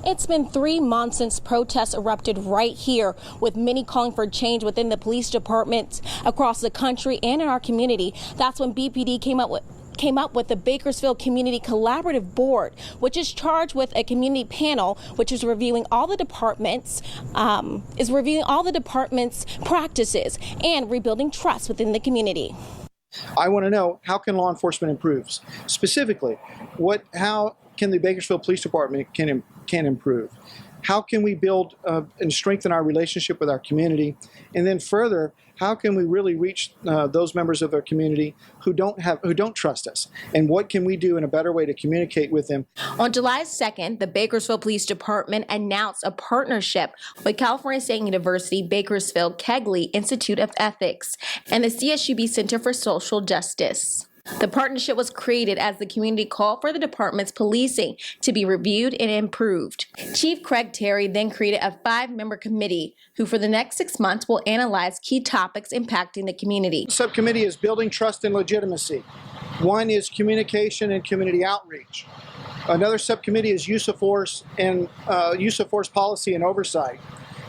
It's been 3 months since protests erupted right here, with many calling for change within the police departments across the country and in our community. That's when BPD came up with the Bakersfield Community Collaborative Board, which is charged with a community panel, which is reviewing all the departments, practices and rebuilding trust within the community. I want to know, how can law enforcement improve? Specifically, how can the Bakersfield Police Department can improve? How can we build and strengthen our relationship with our community? And then further, how can we really reach those members of our community who don't trust us? And what can we do in a better way to communicate with them? On July 2nd, the Bakersfield Police Department announced a partnership with California State University Bakersfield Kegley Institute of Ethics and the CSUB Center for Social Justice. The partnership was created as the community called for the department's policing to be reviewed and improved. Chief Craig Terry then created a 5-member committee who for the next 6 months will analyze key topics impacting the community. The subcommittee is building trust and legitimacy. One is communication and community outreach. Another subcommittee is use of force and use of force policy and oversight.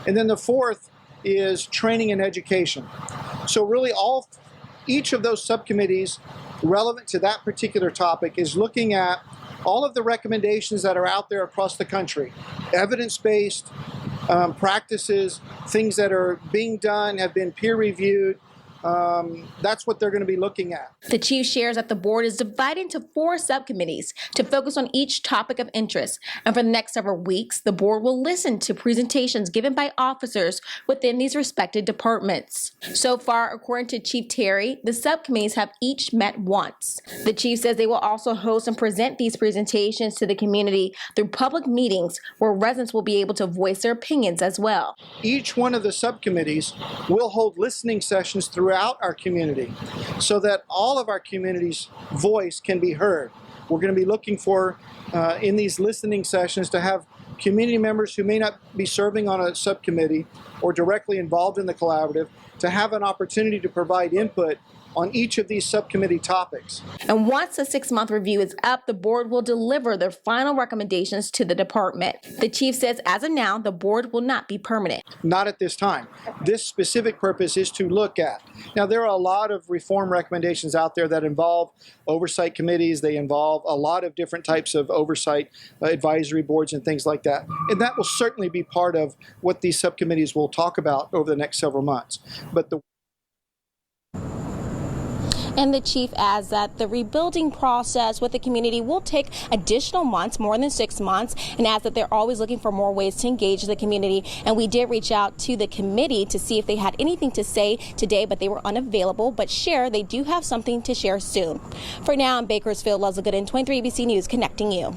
And then the fourth is training and education. So really each of those subcommittees relevant to that particular topic is looking at all of the recommendations that are out there across the country, evidence-based practices, things that are being done, have been peer-reviewed. That's what they're going to be looking at. The chief shares that the board is divided into 4 subcommittees to focus on each topic of interest. And for the next several weeks, the board will listen to presentations given by officers within these respected departments. So far, according to Chief Terry, the subcommittees have each met once. The chief says they will also host and present these presentations to the community through public meetings where residents will be able to voice their opinions as well. Each one of the subcommittees will hold listening sessions throughout our community so that all of our community's voice can be heard. We're going to be looking for, in these listening sessions, to have community members who may not be serving on a subcommittee or directly involved in the collaborative to have an opportunity to provide input on each of these subcommittee topics. And once the 6-month review is up, the board will deliver their final recommendations to the department. The chief says as of now, the board will not be permanent. Not at this time. This specific purpose is to look at. Now, there are a lot of reform recommendations out there that involve oversight committees. They involve a lot of different types of oversight advisory boards and things like that. And that will certainly be part of what these subcommittees will talk about over the next several months. And the chief adds that the rebuilding process with the community will take additional months, more than 6 months, and adds that they're always looking for more ways to engage the community. And we did reach out to the committee to see if they had anything to say today, but they were unavailable. But they do have something to share soon. For now, in Bakersfield, Leslie Gooden, 23 ABC News, connecting you.